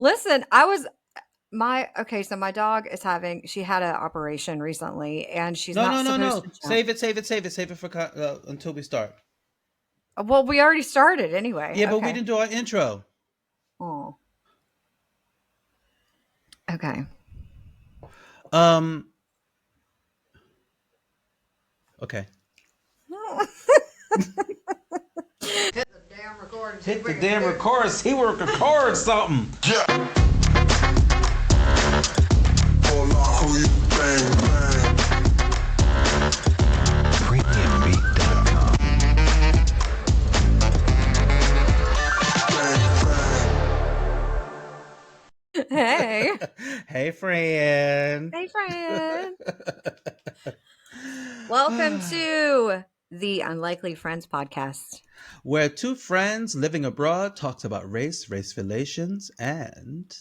Listen, so my dog is she had an operation recently and she's No, not no, no, supposed no. to jump. Save it for until we start. Well, we already started anyway. Yeah, but we Okay. didn't do our intro. Oh, okay. Um. Okay. Hit the damn record. Hit the damn record. See we record something. Premiumbeat.com. Hey. Hey, friend. Hey, friend. Welcome to the Unlikely Friends podcast, where two friends living abroad talks about race relations, and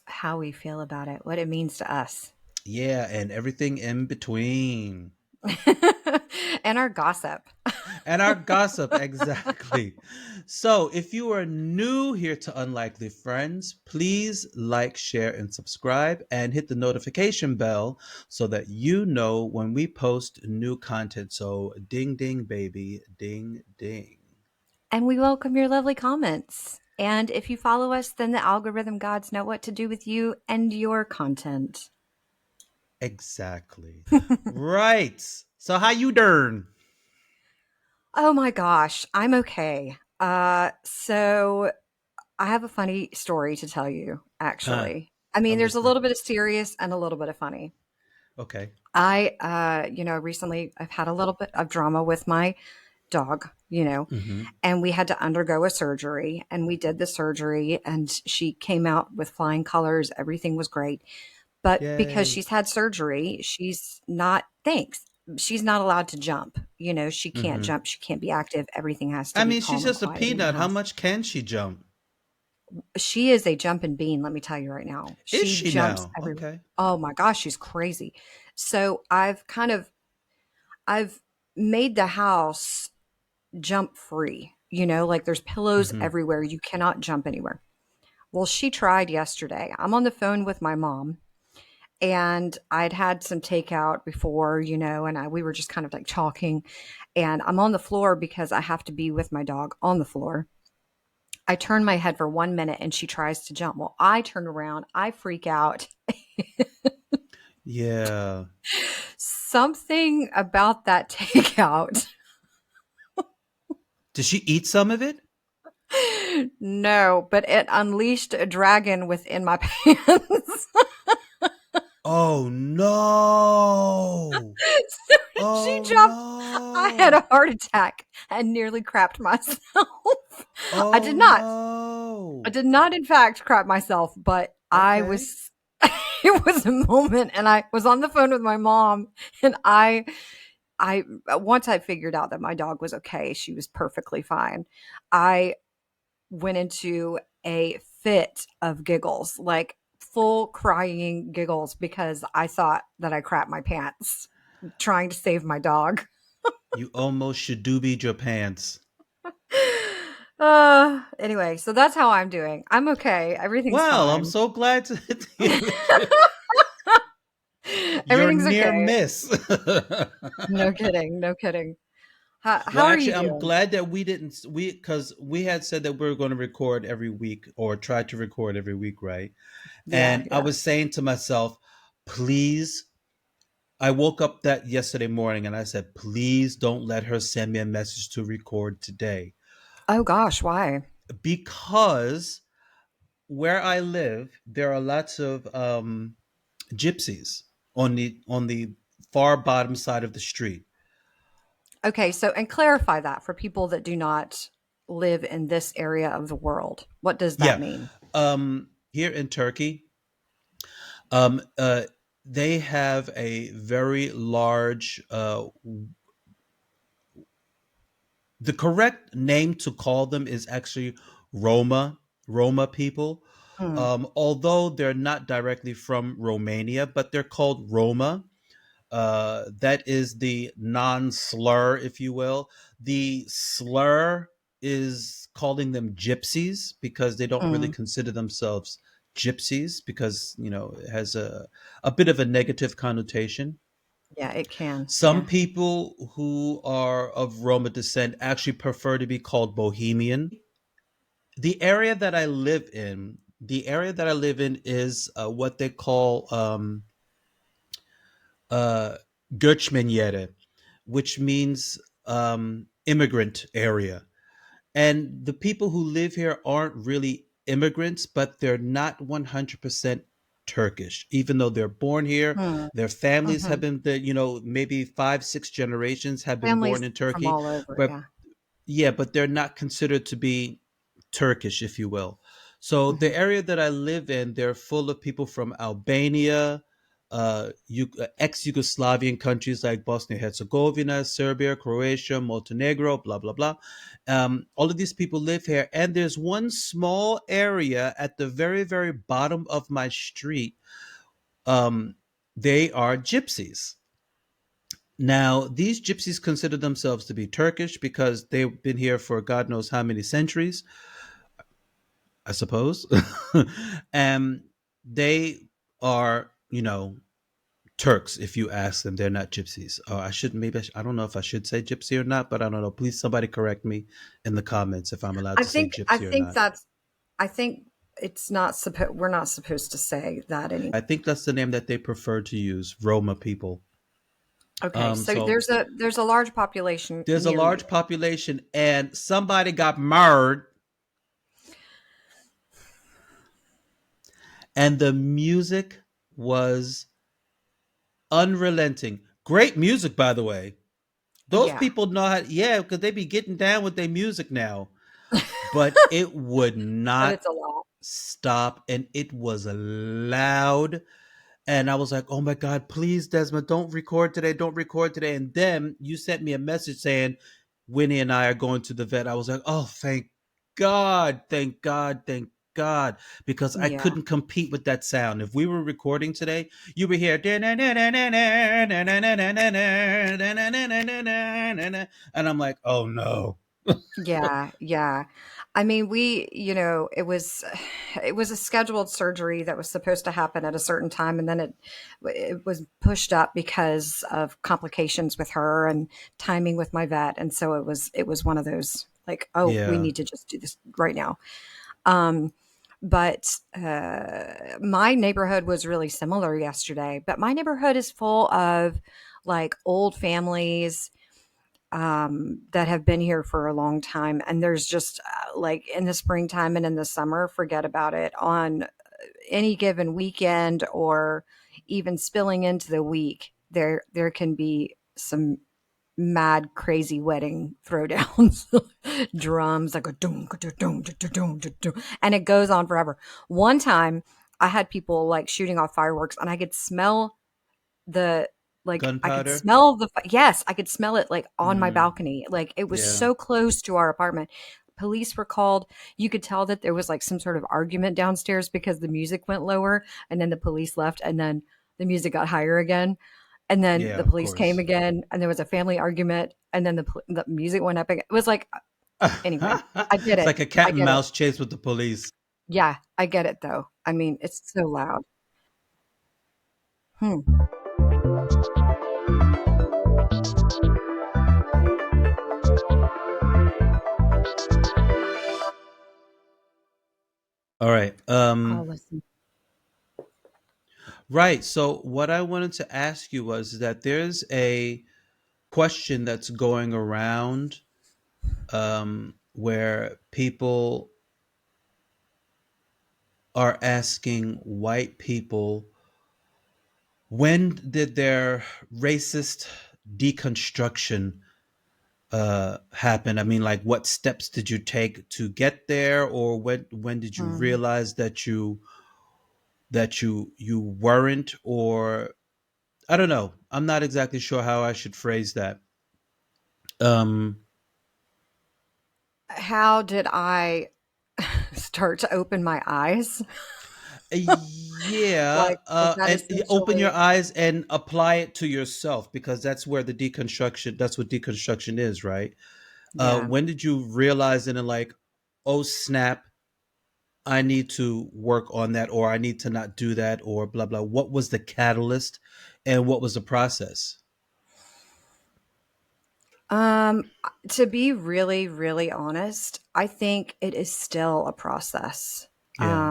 how we feel about it, what it means to us, and everything in between. and our gossip. And our gossip, exactly. So, if you are new here to Unlikely Friends, please like, share, and subscribe, and hit the notification bell so that you know when we post new content. So, ding, ding, baby, ding, ding. And we welcome your lovely comments. And if you follow us, then the algorithm gods know what to do with you and your content. Exactly. Right. So, how you doing? Oh my gosh, I'm okay. So I have a funny story to tell you, Huh? actually. I mean, I'm there's a listening. little bit of serious and a little bit of funny. Okay. Recently I've had a little bit of drama with my dog, Mm-hmm. and we had to undergo a surgery, and we did the surgery, and she came out with flying colors. Everything was great. But because Yay. she's had surgery, she's not allowed to jump. She can't Mm-hmm. jump. She can't be active. Everything has to I be mean, she's calm and just a quiet in the peanut. How house. much can she jump? She is a jumping bean, let me tell you right now. Is She she jumps now? everywhere. Okay. Oh my gosh, she's crazy. So I've made the house jump free. Like there's pillows Mm-hmm. everywhere. You cannot jump anywhere. Well, she tried yesterday. I'm on the phone with my mom, and I'd had some takeout before, and we were just kind of like talking, and I'm on the floor because I have to be with my dog on the floor. I turn my head for 1 minute and she tries to jump. Well, I turn around, I freak out. Yeah. Something about that takeout. Did she eat some of it? No, but it unleashed a dragon within my pants. Oh no. So when she Oh jumped, I had no. a heart attack and nearly crapped myself. I Oh did not. I no. did not, in fact, crap myself, but I Okay. was, it was a moment, and I was on the phone with my mom, and once I figured out that my dog was okay, she was perfectly fine. I went into a fit of giggles, like full crying giggles, because I thought that I crapped my pants trying to save my dog. You almost should doobied your pants. Anyway, so that's how I'm doing. I'm okay. Everything's Well, I'm fine. so glad to hear that you're Everything's near okay. miss. No kidding. No kidding. How Well, are you actually, I'm doing? glad that we didn't because we had said that we were going to record every week or try to record every week, right? Yeah, And I yeah. was saying to myself, please. I woke up that yesterday morning and I said, please don't let her send me a message to record today Oh gosh, why? because where I live, there are lots of gypsies on the far bottom side of the street. Okay, so and clarify that for people that do not live in this area of the world. What does that Yeah, mean? here in Turkey, um, uh, they have a very large. The correct name to call them is actually Roma people. Mm, Although they're not directly from Romania, but they're called Roma. That is the non-slur, if you will. The slur is calling them gypsies because they don't really mm. consider themselves gypsies because it has a bit of a negative connotation. Yeah, it can. Some Yeah. people who are of Roma descent actually prefer to be called Bohemian. The area that I live in is what they call uh, Göçmenjere, which means immigrant area. And the people who live here aren't really immigrants, but they're not 100% Turkish, even though they're born here. Hmm. Their families have Hmm. been there, maybe 5, 6 generations have been born Families in from Turkey. all over. But Yeah. yeah, but they're not considered to be Turkish, if you will. So Hmm. the area that I live in, they're full of people from Albania, ex-Yugoslavian countries like Bosnia Herzegovina, Serbia, Croatia, Montenegro, blah blah blah. All of these people live here, and there's one small area at the very very bottom of my street. Um, they are gypsies. Now, these gypsies consider themselves to be Turkish because they've been here for God knows how many centuries, I suppose. And they are, Turks if you ask them. They're not gypsies. I should maybe I don't know if I should say gypsy or not, but I don't know. Please, somebody correct me in the comments if I'm allowed I to say think I gypsy or think not. that's I think it's not supposed we're not supposed to say that anymore. I think that's the name that they prefer to use, Roma people. Okay, so So there's a large population there's a near you. large population, and somebody got murdered, and the music was unrelenting. Great music, by the way. Those Yeah. people know how, yeah, because they be getting down with their music now. But it would But not it's a lot. stop, and it was loud. And I was like, "Oh my god, please, Desmond, don't record today, don't record today." And then you sent me a message saying Winnie and I are going to the vet. I was like, "Oh, thank God, thank God, thank God," because I Yeah. couldn't compete with that sound. If we were recording today, you would hear, and I'm like, "Oh no." Yeah, yeah. I mean, it was a scheduled surgery that was supposed to happen at a certain time, and then it was pushed up because of complications with her and timing with my vet, and so it was one of those like, oh, we Yeah. need to just do this right now. Um, but my neighborhood was really similar yesterday, but my neighborhood is full of like old families that have been here for a long time. And there's just like in the springtime and in the summer, forget about it. On any given weekend or even spilling into the week, there can be some mad, crazy wedding throwdowns, drums like a doom, doom, doom, doom, and it goes on forever. One time, I had people like shooting off fireworks, and I could smell the I could Gunpowder. smell yes, I could smell it like on my Mm, balcony. Like it was yeah. so close to our apartment. Police were called. You could tell that there was like some sort of argument downstairs because the music went lower and then the police left and then the music got higher again. And then Yeah, the of police came course. again and there was a family argument and then the music went up again. It was like anyway, I get It's it. like a I cat and get it. mouse chase with the police. Yeah, I get it though. I mean, it's so loud. Hmm. All right. I'll listen. Right. So what I wanted to ask you was that there's a question that's going around where people are asking white people, when did their racist deconstruction happen? I mean, like, what steps did you take to get there, or when did you Hmm. realize that you weren't, or I don't know. I'm not exactly sure how I should phrase that. Um, How did I start to open my eyes? yeah, Like, is that and open your essentially eyes and apply it to yourself because that's where the deconstruction. That's what deconstruction is, right? yeah. When did you realize it and like, oh snap, I need to work on that, or I need to not do that, or blah blah. What was the catalyst, and what was the process? Um, to be really, really honest, I think it is still a process, Yeah.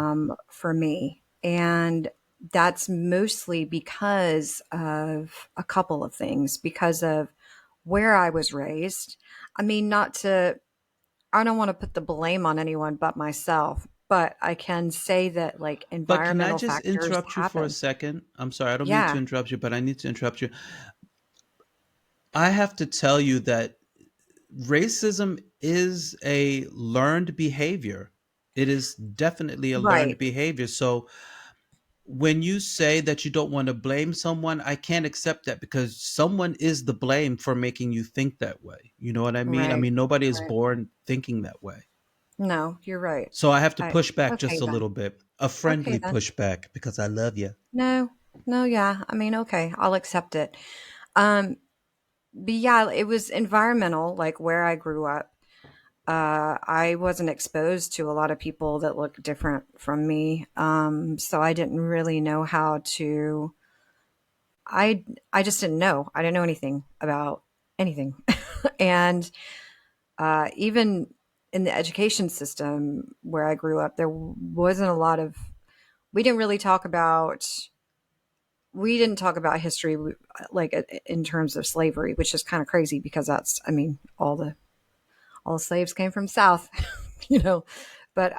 for me. And that's mostly because of a couple of things, because of where I was raised. I mean, I don't want to put the blame on anyone but myself, but I can say that like But can I environmental just factors interrupt you for a happen. second? I'm sorry, I don't mean to Yeah, interrupt you, but I need to interrupt you. I have to tell you that racism is a learned behavior. It is definitely a learned right, behavior. So when you say that you don't want to blame someone, I can't accept that because someone is the blame for making you think that way. You know what I mean? I right, mean, nobody is right. born thinking that way. No, you're right. So I have to I push back Okay just a then. little bit, a Okay friendly then. pushback because I love you. No, no, yeah. I mean, okay, I'll accept it. Um, but yeah, it was environmental, like where I grew up. I wasn't exposed to a lot of people that look different from me. So I didn't really know how to I I just didn't know. I didn't know anything about anything. And even in the education system where I grew up, there wasn't a lot of we didn't really talk about we didn't talk about history like in terms of slavery, which is kind of crazy because that's I mean all the slaves came from South, you know. But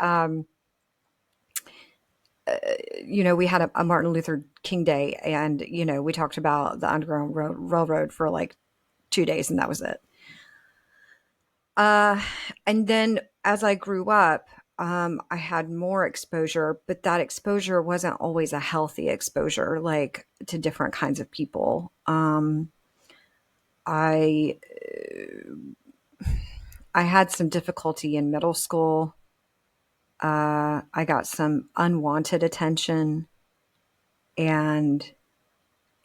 we had a Martin Luther King Day, and we talked about the Railroad for like 2 days, and that was it. Uh, and then as I grew up, I had more exposure, but that exposure wasn't always a healthy exposure, like to different kinds of people. I I had some difficulty in middle school. I got some unwanted attention, and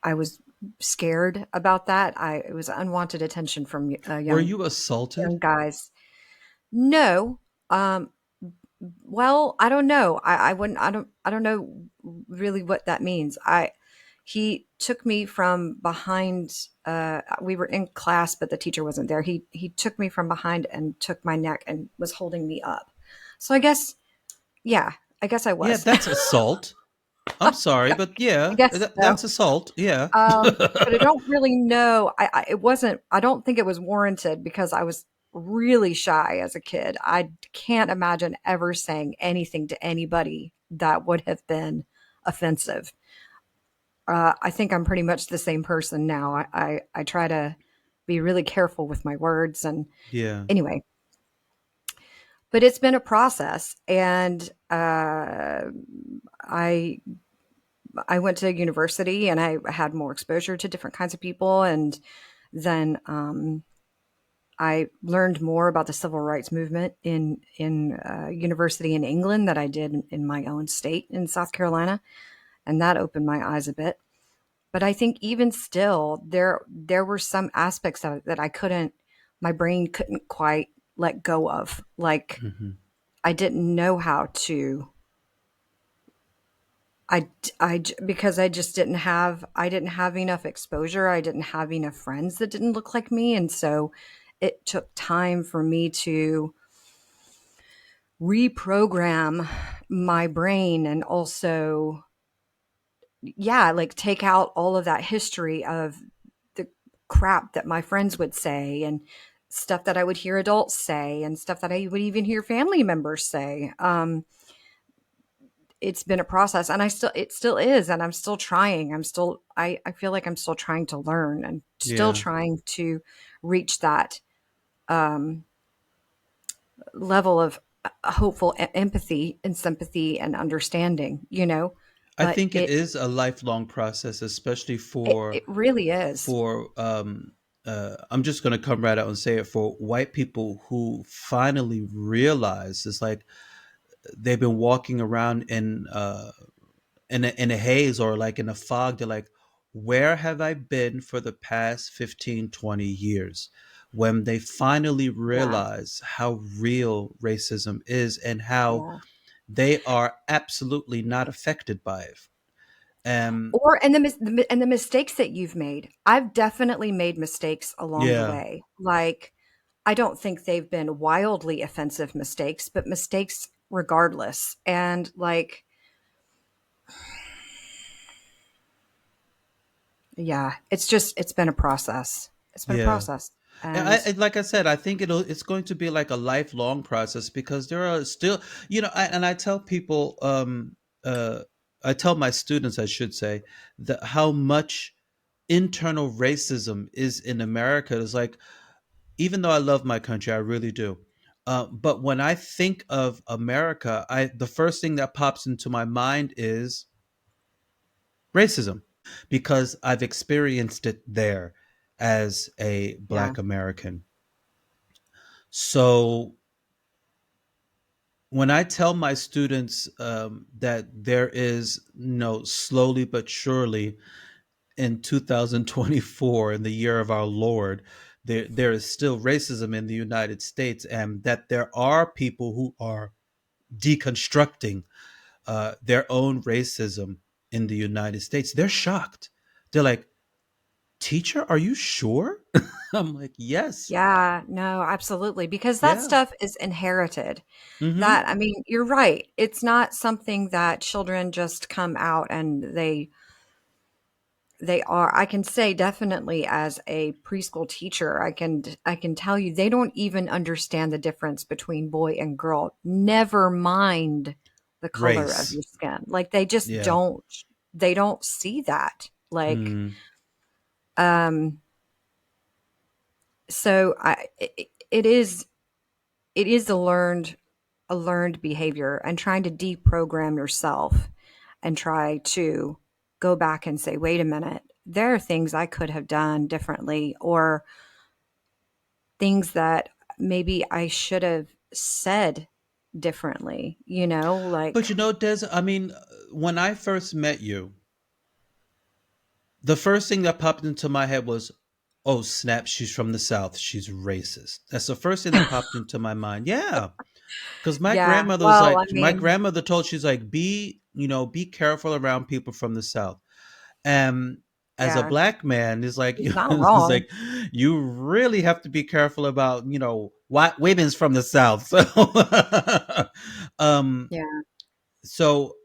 I was scared about that. It was unwanted attention from Were young you assaulted? guys. No, um, well, I don't know. I wouldn't. I don't know really what that means. He took me from behind. We were in class, but the teacher wasn't there. He took me from behind and took my neck and was holding me up. So I guess, yeah, I guess I Yeah, was. that's assault. I'm sorry, but I yeah, guess so. that's assault. Yeah. But I don't really know. It wasn't. I don't think it was warranted because I was really shy as a kid. I can't imagine ever saying anything to anybody that would have been offensive. I think I'm pretty much the same person now. I try to be really careful with my words, and Yeah. anyway, but it's been a process, and I I went to university and I had more exposure to different kinds of people, and then I learned more about the civil rights movement in university in England that I did in my own state in South Carolina, and that opened my eyes a bit. But I think even still, there were some aspects of it that my brain couldn't quite let go of. Like Hmm. I didn't know how to. Because I didn't have enough exposure. I didn't have enough friends that didn't look like me, and so it took time for me to reprogram my brain and also, yeah, like take out all of that history of the crap that my friends would say and stuff that I would hear adults say and stuff that I would even hear family members say. It's been a process, and it still is, and I'm still trying. I feel like I'm still trying to learn and still Yeah. trying to reach that um, level of hopeful empathy and sympathy and understanding, I but think it is a lifelong process, especially it really is. for I'm just going to come right out and say it, for white people who finally realize it's like they've been walking around in a haze, or like in a fog. They're like, where have I been for the past 15, 20 years? When they finally Yeah, realize how real racism is, and how yeah, they are absolutely not affected by it. Or and the mistakes that you've made. I've definitely made mistakes along the Yeah, way. Like, I don't think they've been wildly offensive mistakes, but mistakes regardless. And like, yeah, it's been a process. It's been a yeah. process. And And like I said, I think it's going to be like a lifelong process because there are still, and I tell people, uh, I tell my students, I should say, that how much internal racism is in America. It's like, even though I love my country, I really do. But when I think of America, the first thing that pops into my mind is racism because I've experienced it there as a yeah, Black American. So when I tell my students that there is, slowly but surely in 2024, in the year of our Lord, there is still racism in the United States, and that there are people who are deconstructing their own racism in the United States, they're shocked. They're like, "Teacher, are you sure?" I'm like, "Yes, yeah, no, absolutely. Because that yeah, stuff is inherited. mm-hmm, That, I mean, you're right. It's not something that children just come out and they are. I can say definitely as a preschool teacher, I can tell you they don't even understand the difference between boy and girl. Never mind the color of race, your skin. Like yeah, they don't see that. Like mm. um so it is a learned behavior, and trying to deprogram yourself and try to go back and say, wait a minute, there are things I could have done differently, or things that maybe I should have said differently, But like, Des, I mean, when I first met you, the first thing that popped into my head was, "Oh snap, she's from the South. She's racist." That's the first thing that popped into my mind. Yeah, because yeah, well, I my mean, grandmother told, she's like, be careful around people from the South. And as a yeah, black man, it's like, she's not it's wrong. like you really have to be careful about, white women's from the South. So, um, Yeah. so,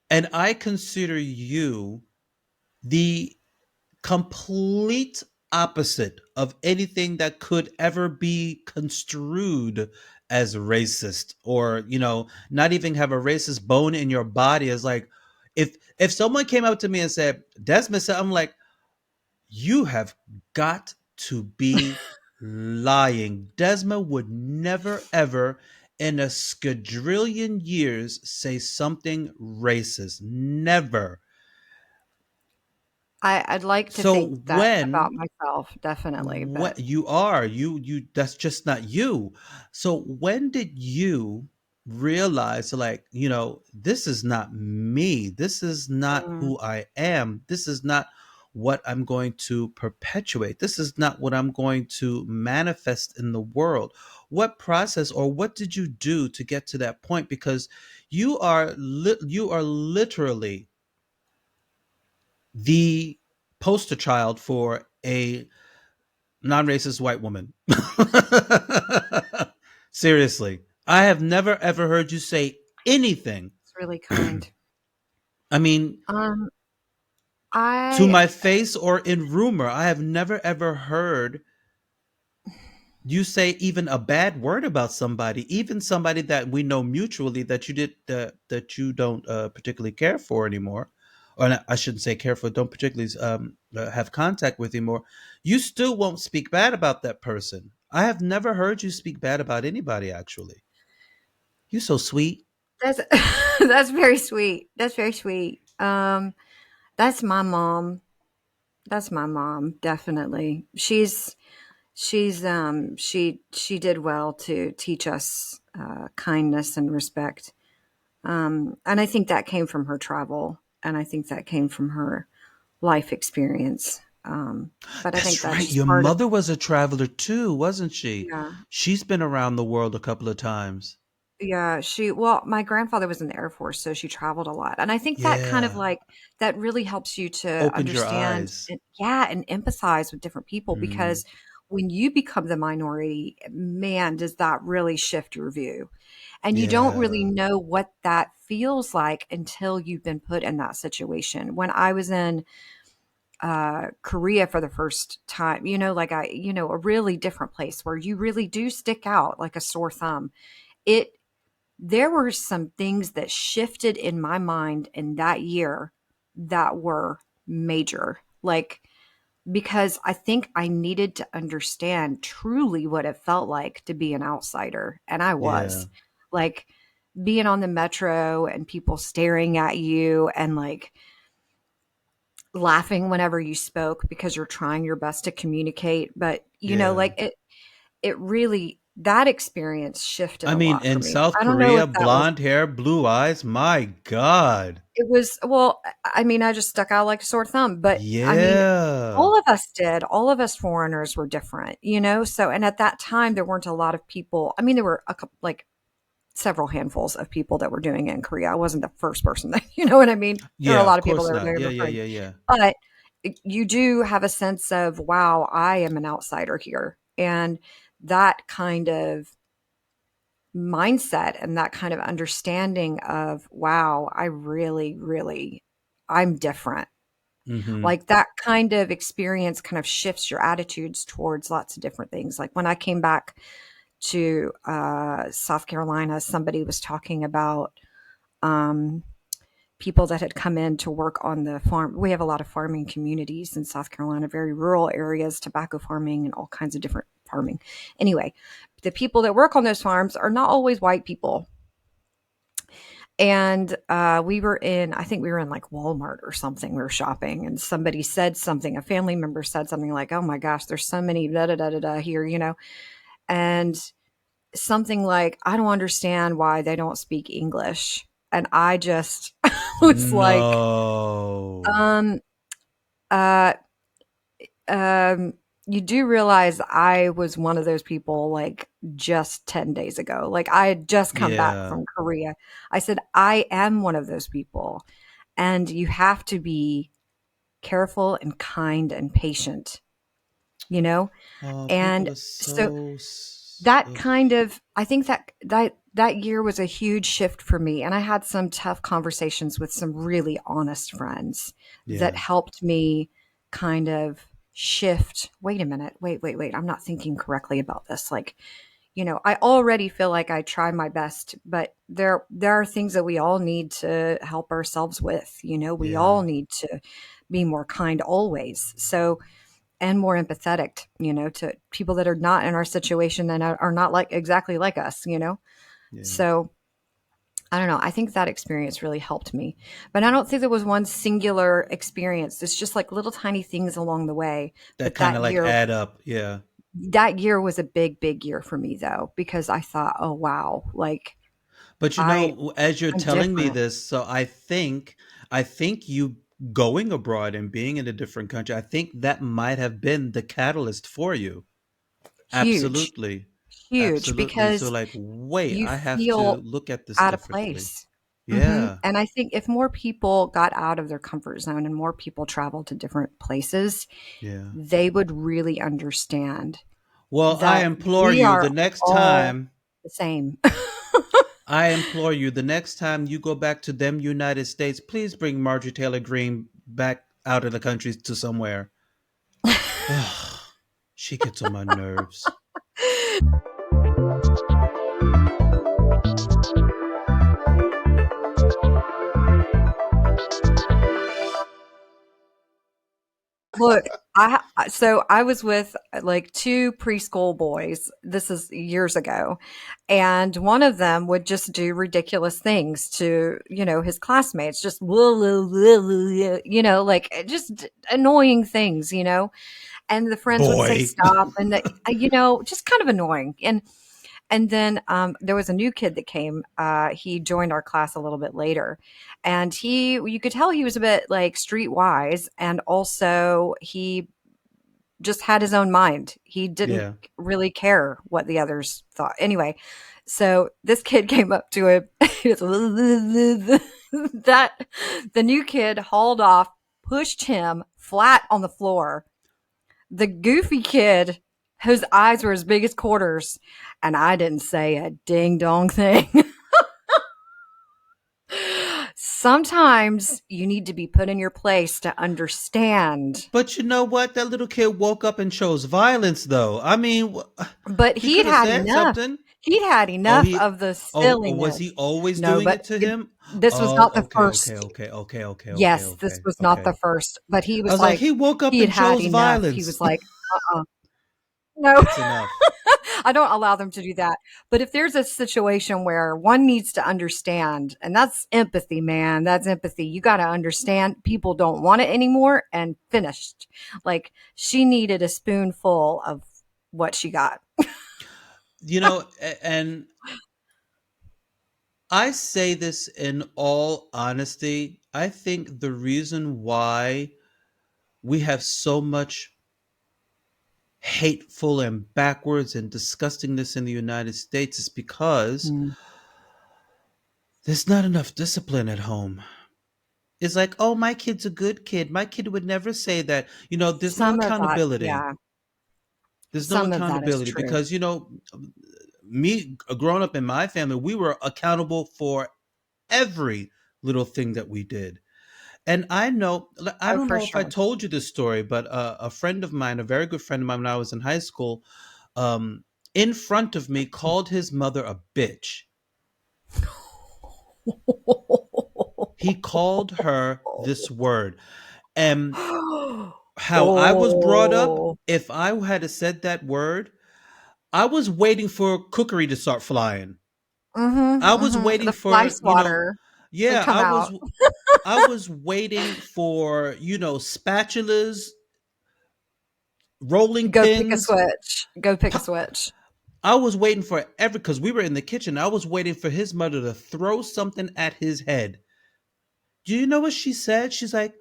and I consider you the complete opposite of anything that could ever be construed as racist, or not even have a racist bone in your body. Is like, if someone came up to me and said, "Desmond," I'm like, "You have got to be lying." Desmond would never ever in a skadrillion years say something racist. Never. I'd like to So think that about when myself, definitely, what but you are, you that's just not you. So when did you realize, like, this is not me, this is not mm, who I am, this is not what I'm going to perpetuate, this is not what I'm going to manifest in the world? What process, or what did you do to get to that point? Because you are literally the poster child for a non-racist white woman. Seriously, I have never ever heard you say anything. it's really kind. I mean, Um, to I my face or in rumor, I have never ever heard you say even a bad word about somebody, even somebody that we know mutually that you did that you don't particularly care for anymore, or I shouldn't say care for, don't particularly have contact with anymore. You still won't speak bad about that person. I have never heard you speak bad about anybody. Actually, you're so sweet. that's that's very sweet. That's very sweet. That's my mom. That's my mom, definitely. She did well to teach us kindness and respect. And I think that came from her travel, and I think that came from her life experience. But I think That's that's right. just Your part of, mother was a traveler too, wasn't she? yeah, She's been around the world a couple of times. Yeah, well, my grandfather was in the Air Force, so she traveled a lot. And I think that kind of Yeah. like, that really helps you to Opens your understand eyes. and, yeah, and empathize with different people Mm, because when you become the minority, man, does that really shift your view. And you don't really yeah. know what that feels like until you've been put in that situation. When I was in Korea for the first time, like a really different place where you really do stick out like a sore thumb. It There were some things that shifted in my mind in that year that were major. Like, because I think I needed to understand truly what it felt like to be an outsider. And I Yeah. was like being on the metro and people staring at you and like laughing whenever you spoke because you're trying your best to communicate. But, Yeah. like it really, that experience shifted I a mean, lot for in me. South I don't know Korea, if that was blonde hair, blue eyes. My God. It was well, I mean, I just stuck out like a sore thumb, but I mean, Yeah. all of us did. All of us foreigners were different, So, and at that time, there weren't a lot of people. I mean, there were a couple, like several handfuls of people that were doing it in Korea. I wasn't the first person that, you know what I mean? There were a Yeah, lot of of people course that were not. doing it Yeah, for yeah, free, yeah, yeah. but you do have a sense of, wow, I am an outsider here, and that kind of mindset and that kind of understanding of, wow, I really, really, I'm different. Mm-hmm. Like that kind of experience kind of shifts your attitudes towards lots of different things. Like when I came back to South Carolina, somebody was talking about um, people that had come in to work on the farm. We have a lot of farming communities in South Carolina, very rural areas, tobacco farming and all kinds of different farming. Anyway, the people that work on those farms are not always white people. And I think we were in like Walmart or something. We were shopping, and somebody said something. A family member said something like, "Oh my gosh, there's so many da da da da da here," and something like, "I don't understand why they don't speak English." And I just was like, No. um, uh, um, you do realize I was one of those people like just 10 days ago. Like I had just come back Yeah. from Korea. I said, I am one of those people. And you have to be careful and kind and patient, you know? Oh, And people are so so. that Ugh. kind of, I think that year was a huge shift for me. And I had some tough conversations with some really honest friends that Yeah. helped me kind of shift. Wait a minute. Wait. I'm not thinking correctly about this. Like, I already feel like I try my best, but there are things that we all need to help ourselves with. We Yeah. all need to be more kind always. So, and more empathetic, to people that are not in our situation and are not like exactly like us. Yeah. So, I don't know. I think that experience really helped me. But I don't think there was one singular experience. It's just like little tiny things along the way. That But kind of like add up. Yeah. that year was a big, big year for me though, because I thought, oh wow, like But I as you're I'm telling me different. this, so I think you going abroad and being in a different country, I think that might have been the catalyst for you. Huge, Absolutely. huge, Absolutely. So because like, wait, you I have to feel look at this out of differently. place. Yeah. And I think if more people got out of their comfort zone and more people traveled to different places, Yeah. they would really understand Well, that we are all the same. I implore you, the next time you go back to them United States, please bring Marjorie Taylor Greene back out of the country to somewhere. Ugh, she gets on my nerves. Look, so I was with like two preschool boys. This is years ago. And one of them would just do ridiculous things to, his classmates, just, like just annoying things. And the friends would say Boy. stop and just kind of annoying. And then there was a new kid that came. He joined our class a little bit later, and you could tell he was a bit like streetwise, and also he just had his own mind. He didn't Yeah. really care what the others thought. Anyway, so this kid came up to him. He was, that the new kid hauled off, pushed him flat on the floor. The goofy kid, whose eyes were as big as quarters, and I didn't say a ding dong thing. Sometimes you need to be put in your place to understand. But you know what? That little kid woke up and chose violence, though. I mean, But he he'd could have had said enough. something. He'd had Oh, enough he. of the Oh, was silliness. he always No, doing but it to him? this was not Oh, the okay, okay, first. okay, okay, okay, okay, Yes, this okay, was not the okay. first. But he I was was like, like, he woke up he had and had chose enough. He violence. was like, no, That's enough. I don't allow them to do that. But if there's a situation where one needs to understand, and that's empathy, man, that's empathy. You got to understand people don't want it anymore and finished. Like she needed a spoonful of what she got. And I say this in all honesty. I think the reason why we have so much hateful and backwards and disgustingness in the United States is because Hmm. there's not enough discipline at home. It's like, oh, my kid's a good kid. My kid would never say that. There's no Some of that, accountability. yeah, There's no some of that is accountability true. because, me growing up in my family, we were accountable for every little thing that we did. And I Oh, don't for know if I sure. told you this story, but a friend of mine, a very good friend of mine when I was in high school, um, in front of me called his mother a bitch. He called her this word. And how I was brought up, Oh. if I had said that word, I was waiting for cookery to start flying. Mhm, I was mhm. waiting The fly for, swatter would yeah, come out. I was waiting for, spatulas, rolling Go pick a pins. switch. Go pick a po- switch. I was waiting for every, because we were in the kitchen. I was waiting for his mother to throw something at his head. Do you know what she said? She's like,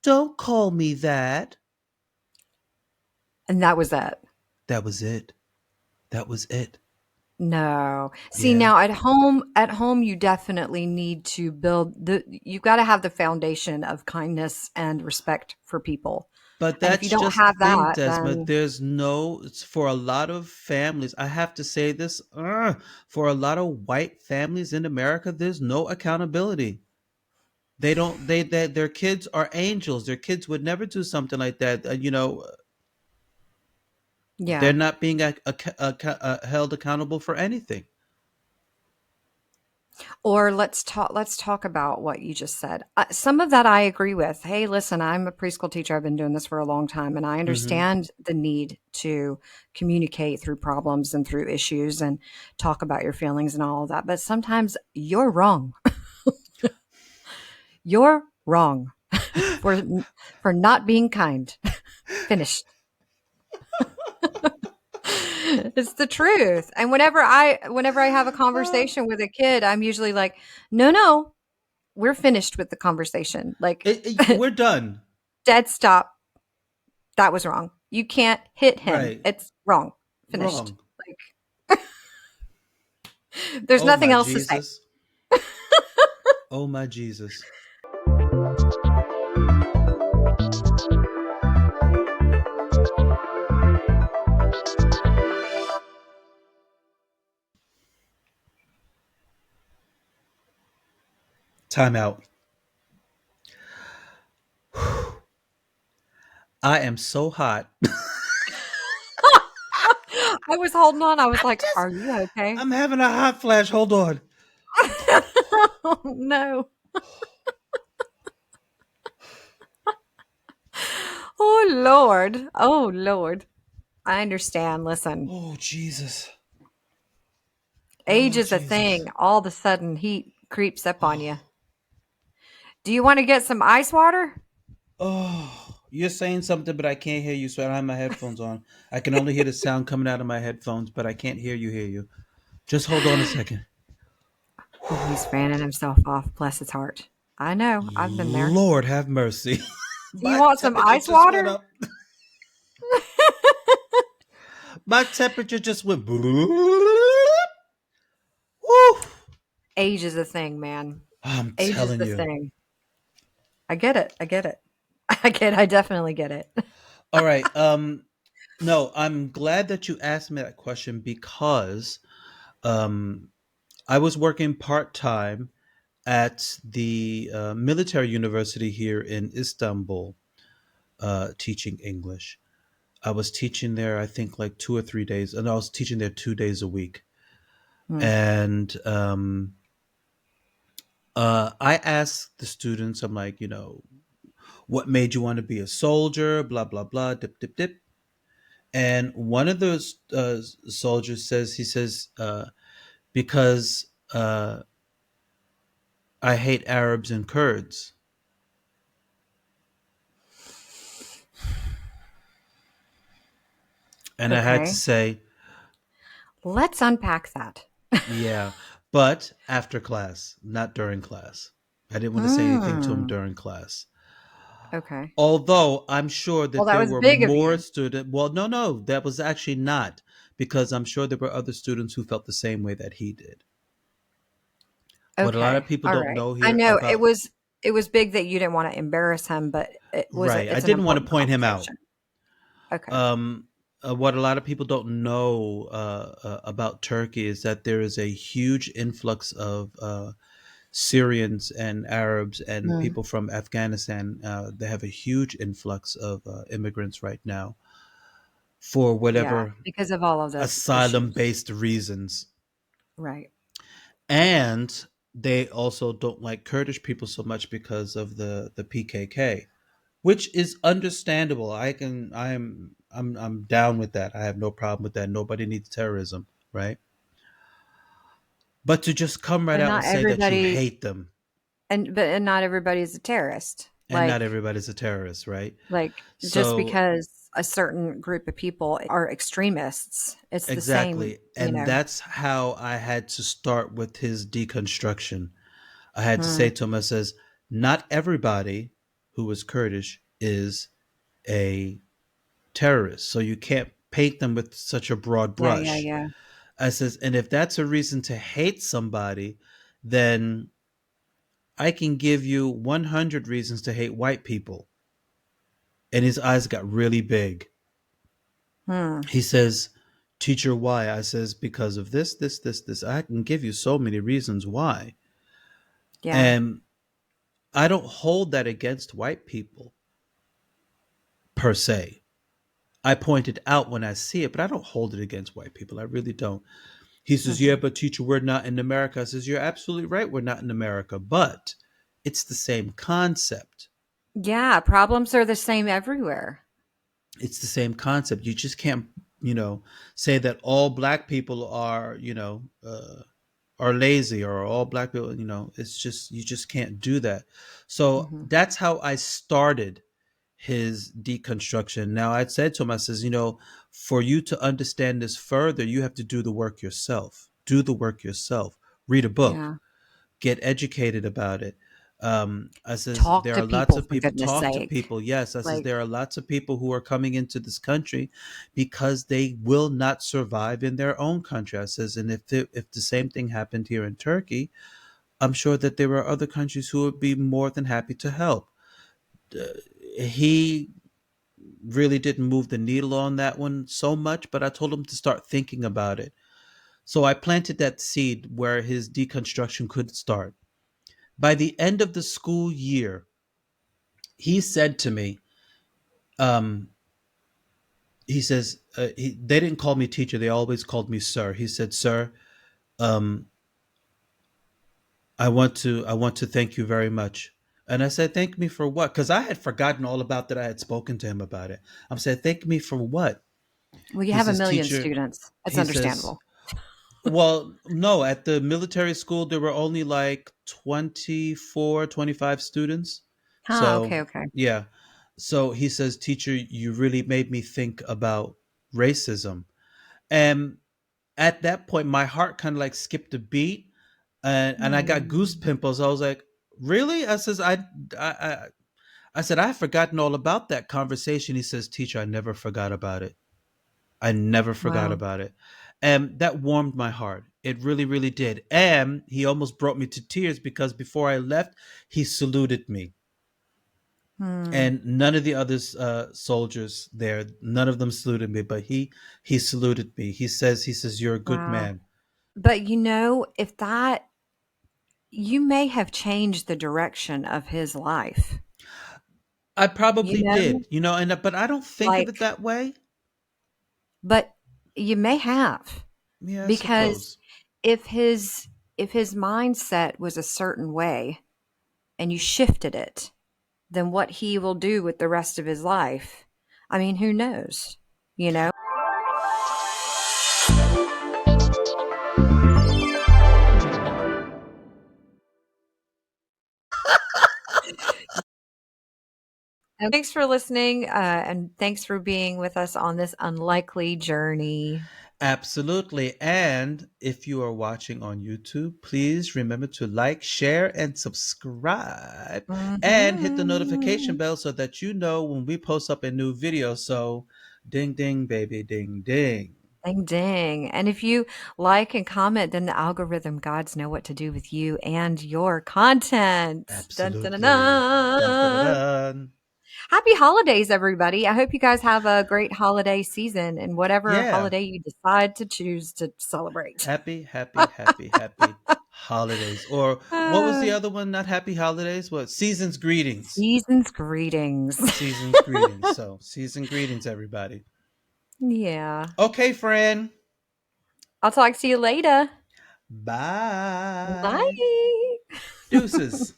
"Don't call me that." And that was it. That was it. That was it. No. See, Yeah. now at home, you definitely need to build you've got to have the foundation of kindness and respect for people. But And if you that's don't just the have thing, that, Desma. then It's for a lot of families. I have to say this, for a lot of white families in America, there's no accountability. They don't, their kids are angels. Their kids would never do something like that. They're yeah. not being held accountable for anything. Or let's talk about what you just said. Some of that I agree with. Hey, listen, I'm a preschool teacher. I've been doing this for a long time, and I Hmm. understand the need to communicate through problems and through issues and talk about your feelings and all of that. But sometimes you're wrong. You're wrong for for not being kind. Finished. It's the truth. And whenever I have a conversation with a kid, I'm usually like, "No, no, we're finished with the conversation. Like, We're done. dead stop. That was wrong. You can't hit him. Right. It's wrong. Finished. Wrong. Like, there's Oh nothing my else to say. Jesus. Oh my Jesus. Time out. I am so hot. I was holding on. I was I'm like, just, "Are you okay?" I'm having a hot flash. Hold on. Oh, no. Oh, Lord. Oh, Lord. I understand. Listen, Oh Jesus. age Oh is a Jesus. thing. All of a sudden, heat creeps up on you. Do you want to get some ice water? Oh, you're saying something, but I can't hear you, so I don't have my headphones on. I can only hear the sound coming out of my headphones, but I can't hear you. Just hold on a second. Oh, he's fanning himself off. Bless his heart. I know. I've been there. Lord have mercy. Do you My want some temperature ice just went water? up. My temperature just went. Woo! Age is a thing, man. I'm Age is telling the you. thing. I get it. I get it. I definitely get it. All right. No, I'm glad that you asked me that question because um, I was working part time at the military university here in Istanbul, teaching English. I was teaching there, I think, like 2 or 3 days, and I was teaching there 2 days a week. Hmm. And I asked the students, I'm like, what made you want to be a soldier? Blah blah blah. Dip dip dip. And one of those soldiers says, he says, because I hate Arabs and Kurds. And I had to Okay. say, Let's unpack that. yeah, but after class, not during class. I didn't want to say anything to him Hmm. during class. Okay. Although I'm sure Well, that that there was were big of more you. students. Well, no, no, that was actually not, because I'm sure there were other students who felt the same way that he did. What a lot of Okay. people All don't right. know I here know about, it was big that you didn't want to embarrass him, but right, I it's an didn't want to important point him out. conversation. Okay. Um, what a lot of people don't know about Turkey is that there is a huge influx of Syrians and Arabs and Hmm. people from Afghanistan. They have a huge influx of immigrants right now for Yeah, whatever because of all of those asylum issues. based reasons. Right. And they also don't like Kurdish people so much because of the PKK, which is understandable. I'm down with that. I have no problem with that. Nobody needs terrorism, right? But to just come right But out and not say that you everybody hate them, and not everybody's a terrorist. and not everybody's a terrorist, right? Like just So because a certain group of people are extremists, it's the same, exactly. And that's how I had to start with his deconstruction. I had to hmm, say to him, I says, not everybody who is Kurdish is a terrorist. So you can't paint them with such a broad yeah, yeah, brush. yeah. I says, and if that's a reason to hate somebody, then I can give you 100 reasons to hate white people. And his eyes got really big. Hmm, He says, teacher, why? I says, because of this, this, this, this. I can give you so many reasons why. yeah. And I don't hold that against white people per se. I point it out when I see it, but I don't hold it against white people. I really don't. He says, yeah, Hmm. but teacher, we're not in America. I says, you're absolutely right. We're not in America, but it's the same concept. Yeah, problems are the same everywhere. It's the same concept. You just can't, say that all black people are lazy, or all black people, it's just, you just can't do that. So Hmm. that's how I started his deconstruction. Now I said to him, I says, for you to understand this further, you have to do the work yourself. Do the work yourself. Read a book. Yeah. Get educated about it. I says Talk there to are lots people of for people. goodness Talk to sake. people. Yes, I says Like, there are lots of people who are coming into this country because they will not survive in their own country. I says, and if the same thing happened here in Turkey, I'm sure that there are other countries who would be more than happy to help. Uh, he really didn't move the needle on that one so much, but I told him to start thinking about it. So I planted that seed where his deconstruction could start. By the end of the school year, he said to me, um, he says, they didn't call me teacher, they always called me sir. He said, sir, um, I want to thank you very much. And I said, thank me for what? Because I had forgotten all about that. I had spoken to him about it. I said, thank me for what? well, you He have a says, million teacher, students. It's he says, understandable. well, no, at the military school, there were only like 24, 25 students. Huh, So, okay, okay. yeah. So he says, teacher, you really made me think about racism. And at that point, my heart kind of like skipped a beat, and I got goose Hmm. pimples. I was like, really? I, I said, I've forgotten all about that conversation. He says, teacher, I never forgot about it. I never forgot Wow. about it. And that warmed my heart. It really, really did. And he almost brought me to tears because before I left, he saluted me. Hmm. And none of the other soldiers there, none of them saluted me, but he saluted me. He says, "You're a good Wow. man." But if that, you may have changed the direction of his life, I you probably know, did, and but I don't think of it like, that way. but you may have, Yeah, I because suppose. if his, if his mindset was a certain way and you shifted it, then what he will do with the rest of his life, I mean, who knows, you know? And thanks for listening, and thanks for being with us on this unlikely journey. Absolutely. And if you are watching on YouTube, please remember to like, share, and subscribe, and hit the notification Mhm. bell so that you know when we post up a new video. So, ding, ding, baby, ding, ding. Ding, ding. And if you like and comment, then the algorithm gods know what to do with you and your content. Dun, dun, dun, Absolutely. Dun, dun, dun, dun. dun. Happy holidays, everybody. I hope you guys have a great holiday season and whatever Yeah. holiday you decide to choose to celebrate. Happy, happy, happy, happy holidays. Or what was Uh, the other one? Not happy holidays? What? Season's greetings. Season's greetings. Season's greetings. So, season greetings, everybody. Yeah. Okay, friend. I'll talk to you later. Bye. Bye. Deuces.